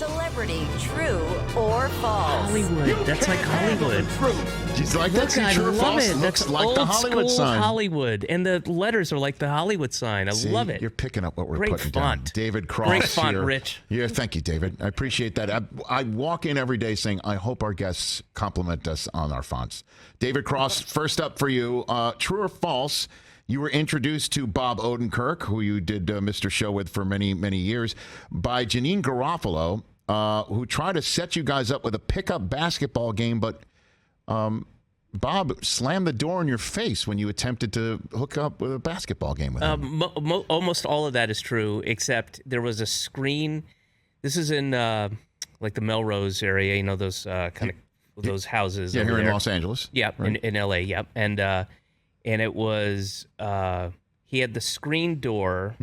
celebrity, true or false? Hollywood. That's like Hollywood. Do you like that? I True or love false? it. Looks That's like old the Hollywood school sign. Hollywood, and the letters are like the Hollywood sign. I See, love it. You're picking up what we're Great putting font. down. David Cross. Great font, here. Rich. Yeah, thank you, David. I appreciate that. I walk in every day saying, I hope our guests compliment us on our fonts. David Cross, first up for you. True or false? You were introduced to Bob Odenkirk, who you did Mr. Show with for many, many years, by Janine Garofalo, who tried to set you guys up with a pickup basketball game, but Bob slammed the door in your face when you attempted to hook up with a basketball game with him. Almost all of that is true, except there was a screen. This is in like the Melrose area, you know, those kind of those houses. Yeah, over here in there. Los Angeles. Yep, right? in L.A., yep. And it was, he had the screen door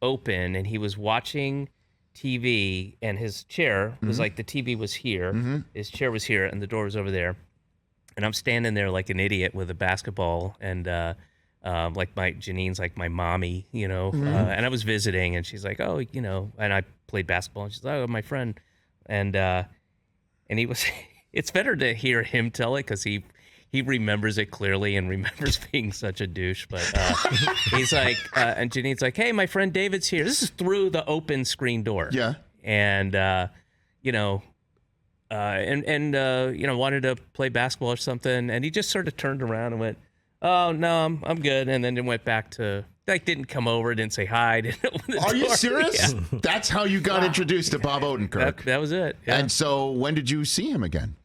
open, and he was watching TV, and his chair was like, the TV was here, his chair was here, and the door was over there. And I'm standing there like an idiot with a basketball, and like Janine's like my mommy, you know, and I was visiting, and she's like, oh, you know, and I played basketball, and she's like, oh, my friend. And he was, it's better to hear him tell it, because he remembers it clearly and remembers being such a douche. But he's like, and Janine's like, hey, my friend David's here. This is through the open screen door. Yeah. And, you know, you know, wanted to play basketball or something. And he just sort of turned around and went, oh, no, I'm good. And then it went back to, like, didn't come over, didn't say hi. Didn't open the Are door. you serious? Yeah. That's how you got introduced to Bob Odenkirk. That was it. Yeah. And so when did you see him again?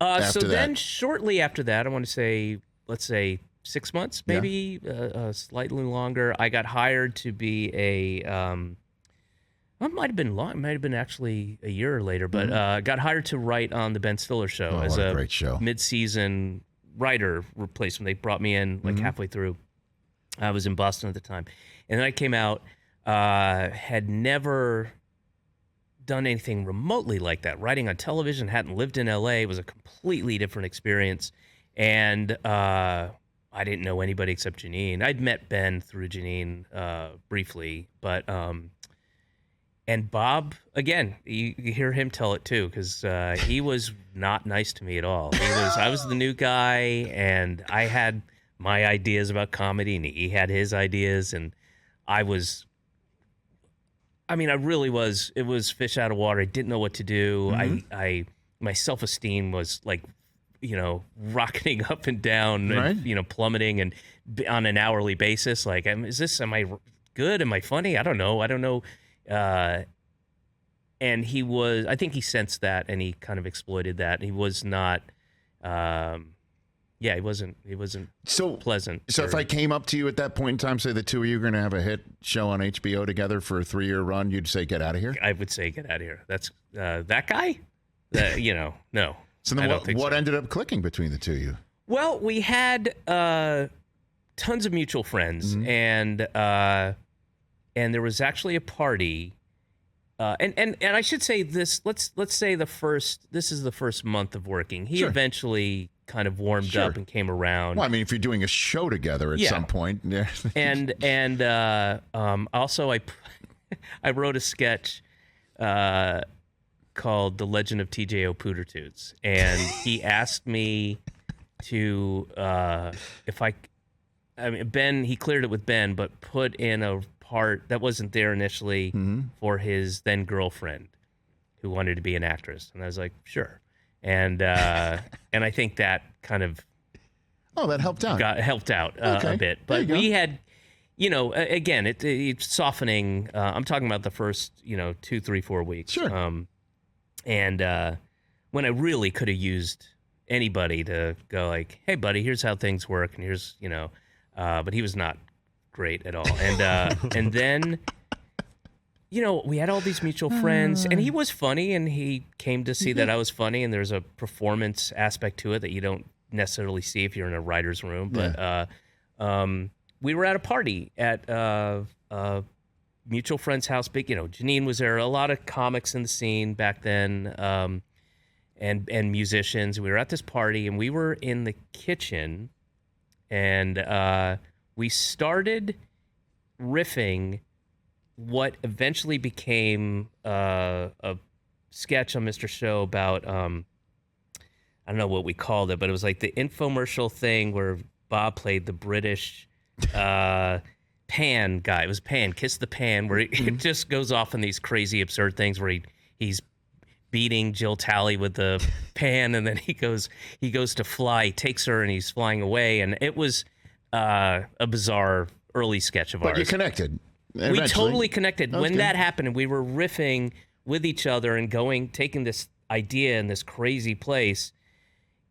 So then shortly after that, I want to say, let's say 6 months, maybe slightly longer, I got hired to be it might have been long, it might have been actually a year later, but got hired to write on the Ben Stiller Show as what a great show. Mid-season writer replacement. They brought me in like halfway through. I was in Boston at the time. And then I came out, had never done anything remotely like that. Writing on television, hadn't lived in LA, was a completely different experience. And I didn't know anybody except Janine. I'd met Ben through Janine briefly, but and Bob, again, you hear him tell it too, because he was not nice to me at all. I was the new guy, and I had my ideas about comedy, and he had his ideas, and I really was. It was fish out of water. I didn't know what to do. My self-esteem was like, you know, rocketing up and down, right. and, you know, plummeting, and on an hourly basis. Like, am I good? Am I funny? I don't know. And he was. I think he sensed that, and he kind of exploited that. He was not. He wasn't so pleasant. So if I came up to you at that point in time, say the two of you are going to have a hit show on HBO together for a 3-year run, you'd say, get out of here? I would say, get out of here. That's that guy? You know, no. So then what ended up clicking between the two of you? Well, we had tons of mutual friends, and there was actually a party. And I should say this, let's say this is the first month of working. He eventually kind of warmed up and came around. Well, I mean, if you're doing a show together at some point. Yeah. and also I wrote a sketch called The Legend of T.J.O. Pootertoots, and he asked me to Ben, he cleared it with Ben, but put in a part that wasn't there initially for his then girlfriend who wanted to be an actress. And I was like, sure. And I think that kind of that helped out. Helped out a bit. But we had, you know, again, it's softening. I'm talking about the first, 2, 3, 4 weeks. Sure. And when I really could have used anybody to go like, hey, buddy, here's how things work, and here's, but he was not great at all. And then, we had all these mutual friends, and he was funny, and he came to see that I was funny, and there's a performance aspect to it that you don't necessarily see if you're in a writer's room. But we were at a party at a mutual friend's house. Big, Janine was there. A lot of comics in the scene back then, and musicians. We were at this party, and we were in the kitchen, and we started riffing what eventually became a sketch on Mr. Show about I don't know what we called it, but it was like the infomercial thing where Bob played the British pan guy. It was Pan, Kiss the Pan, where it just goes off on these crazy, absurd things where he's beating Jill Talley with the pan, and then he goes to fly, takes her, and he's flying away. And it was a bizarre early sketch of ours. But you connected. We totally connected. When good. that happened, and we were riffing with each other and taking this idea in this crazy place.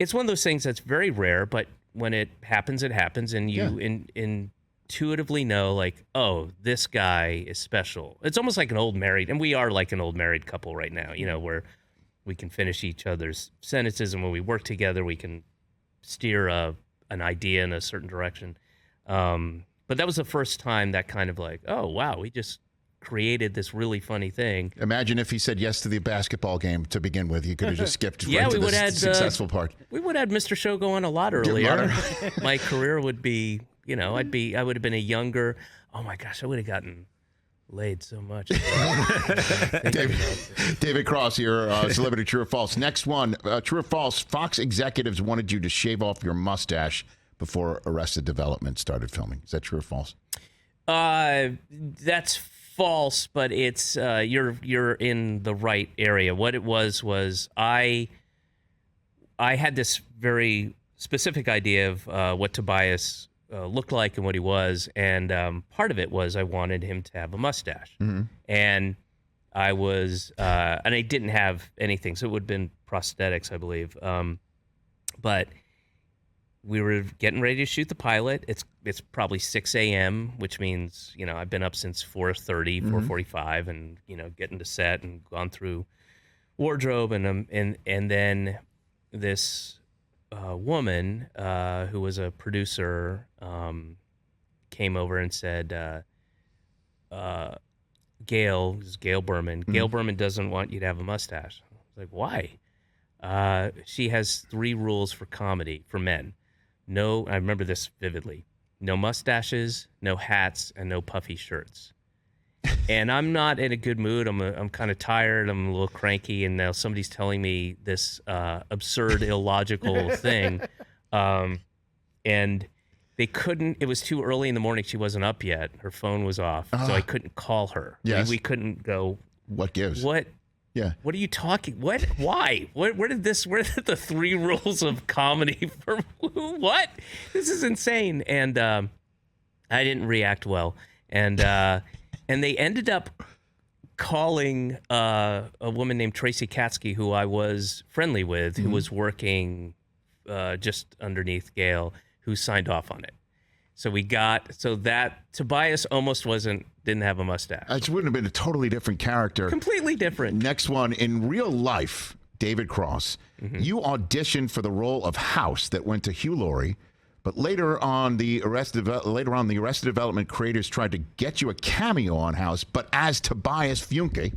It's one of those things that's very rare, but when it happens, and you intuitively know, like, oh, this guy is special. It's almost like an old married, and we are like an old married couple right now, where we can finish each other's sentences, and when we work together, we can steer an idea in a certain direction. But that was the first time that kind of like, oh, wow, we just created this really funny thing. Imagine if he said yes to the basketball game to begin with. You could have just skipped yeah, right we to would the have successful part. We would have Mr. Show go on a lot earlier. My career would be, I would have been a younger. Oh my gosh, I would have gotten laid so much. David Cross here, Celebrity True or False. Next one, True or False. Fox executives wanted you to shave off your mustache before Arrested Development started filming. Is that true or false? That's false, but it's you're in the right area. What it was I had this very specific idea of what Tobias looked like and what he was, and part of it was I wanted him to have a mustache, and I was and I didn't have anything, so it would have been prosthetics, I believe, but we were getting ready to shoot the pilot. It's probably 6 a.m., which means, I've been up since 4:30, 4:45, and, getting to set and gone through wardrobe. And then this woman who was a producer came over and said, Gail, this is Gail Berman. Gail Berman doesn't want you to have a mustache. I was like, why? She has 3 rules for comedy for men. No, I remember this vividly. No mustaches, no hats, and no puffy shirts. And I'm not in a good mood. I'm kind of tired. I'm a little cranky, and now somebody's telling me this absurd, illogical thing. And they couldn't. It was too early in the morning. She wasn't up yet. Her phone was off, so I couldn't call her. Yes. We couldn't go. What gives? What? Yeah. What are you talking? What? Why? Where did the 3 rules of comedy for what? This is insane. And I didn't react well. And they ended up calling a woman named Tracy Katsky, who I was friendly with, who was working just underneath Gail, who signed off on it. So that Tobias almost didn't have a mustache. It wouldn't have been a totally different character. Completely different. Next one, in real life, David Cross, you auditioned for the role of House that went to Hugh Laurie, but later on the Arrested Development creators tried to get you a cameo on House, but as Tobias Funke.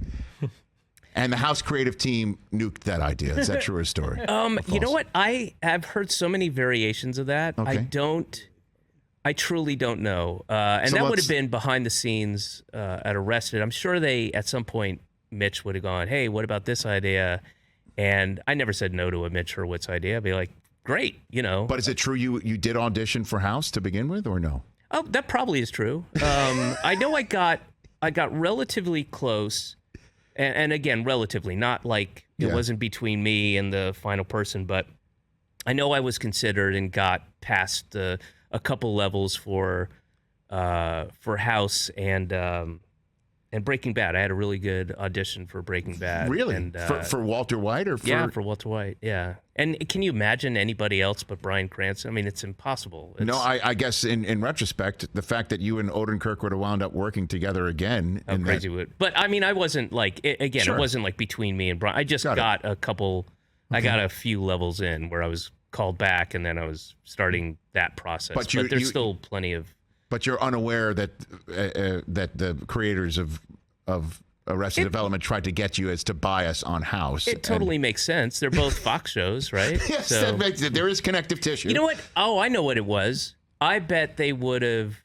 And the House creative team nuked that idea. Is that true or story? You know what? I have heard so many variations of that. Okay. I truly don't know. And so that would have been behind the scenes at Arrested. I'm sure at some point, Mitch would have gone, hey, what about this idea? And I never said no to a Mitch Hurwitz idea. I'd be like, great, But is it true you did audition for House to begin with, or no? Oh, that probably is true. I know I got relatively close. And again, relatively, not like it wasn't between me and the final person, but I know I was considered and got past a couple levels for House and Breaking Bad. I had a really good audition for Breaking Bad. Really? And, for Walter White or for? Yeah, for Walter White. Yeah. And can you imagine anybody else but Bryan Cranston? I mean, it's impossible. No, I guess in retrospect, the fact that you and Odenkirk would have wound up working together again. How crazy would. But I mean, I wasn't like, it wasn't like between me and Bryan. I just got a couple, I got a few levels in where I was called back, and then I was starting that process. But there's still plenty of. But you're unaware that that the creators of Arrested Development tried to get you as Tobias on House. It totally makes sense. They're both Fox shows, right? Yes, that makes it. There is connective tissue. You know what? Oh, I know what it was. I bet they would have.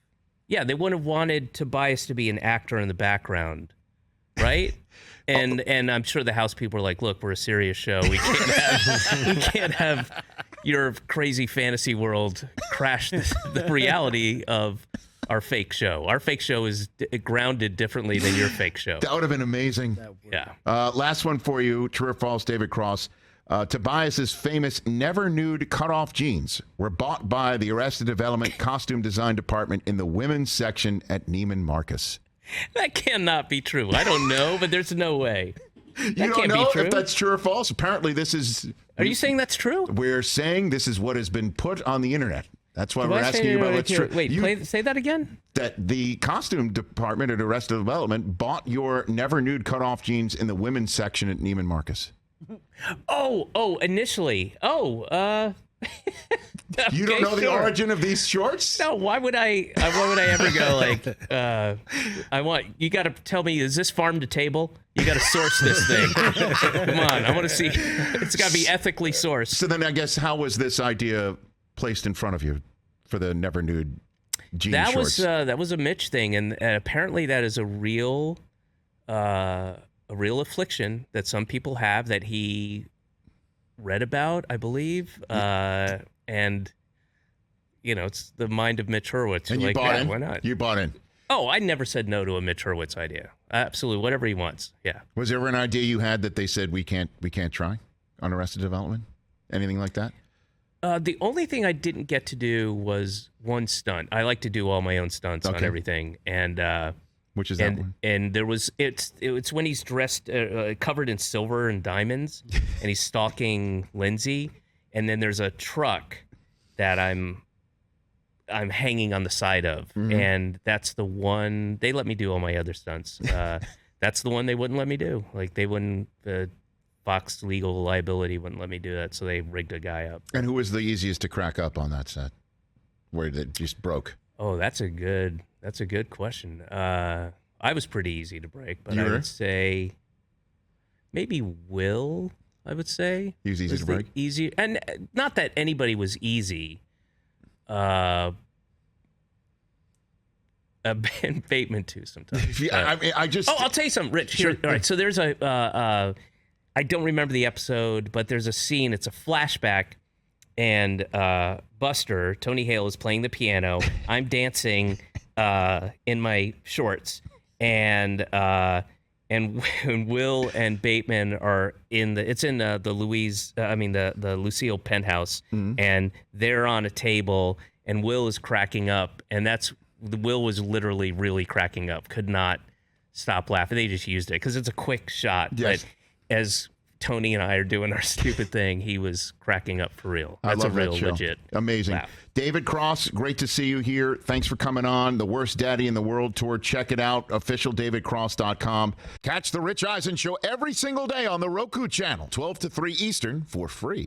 Yeah, they would have wanted Tobias to be an actor in the background, right? And I'm sure the house people are like, look, we're a serious show. We can't have your crazy fantasy world crash the reality of our fake show. Our fake show is grounded differently than your fake show. That would have been amazing. Yeah. Last one for you. True or false, David Cross. Tobias's famous never nude cutoff jeans were bought by the Arrested Development costume design department in the women's section at Neiman Marcus. That cannot be true. I don't know, but there's no way. You don't know if that's true or false? Apparently this is... Are you saying that's true? We're saying this is what has been put on the internet. That's why we're asking you about what's true. Wait, say that again? That the costume department at Arrested Development bought your never nude cutoff jeans in the women's section at Neiman Marcus. Initially. You don't know the origin of these shorts? No, why would I ever go like, you got to tell me, is this farm to table? You got to source this thing. Come on, I want to see. It's got to be ethically sourced. So then I guess how was this idea placed in front of you for the never nude jean shorts? That was a Mitch thing, and apparently that is a real affliction that some people have that he read about, I believe. And it's the mind of Mitch Hurwitz. And you bought in? Why not? You bought in. Oh, I never said no to a Mitch Hurwitz idea. Absolutely, whatever he wants. Yeah. Was there ever an idea you had that they said we can't try on Arrested Development? Anything like that? The only thing I didn't get to do was one stunt. I like to do all my own stunts on everything, and which is that one? And there was it's when he's dressed covered in silver and diamonds, and he's stalking Lindsay, and then there's a truck that I'm hanging on the side of, and that's the one they let me do all my other stunts. That's the one they wouldn't let me do. Like they wouldn't. Fox legal liability wouldn't let me do that, so they rigged a guy up. And who was the easiest to crack up on that set, where it just broke? Oh, that's a good question. I was pretty easy to break, but I would say maybe Will. I would say he was easy to break. Easy, and not that anybody was easy. And Bateman too sometimes. I mean, I'll tell you something, Rich. Here, all right, so there's I don't remember the episode, but there's a scene. It's a flashback, and Buster, Tony Hale, is playing the piano. I'm dancing in my shorts, and Will and Bateman are in the Lucille penthouse, and they're on a table, and Will is cracking up, and Will was literally really cracking up, could not stop laughing. They just used it because it's a quick shot, yes. But as Tony and I are doing our stupid thing, he was cracking up for real. That's a real legit amazing laugh. David Cross, great to see you here. Thanks for coming on the Worst Daddy in the World tour. Check it out, officialdavidcross.com. Catch the Rich Eisen Show every single day on the Roku channel, 12 to 3 Eastern, for free.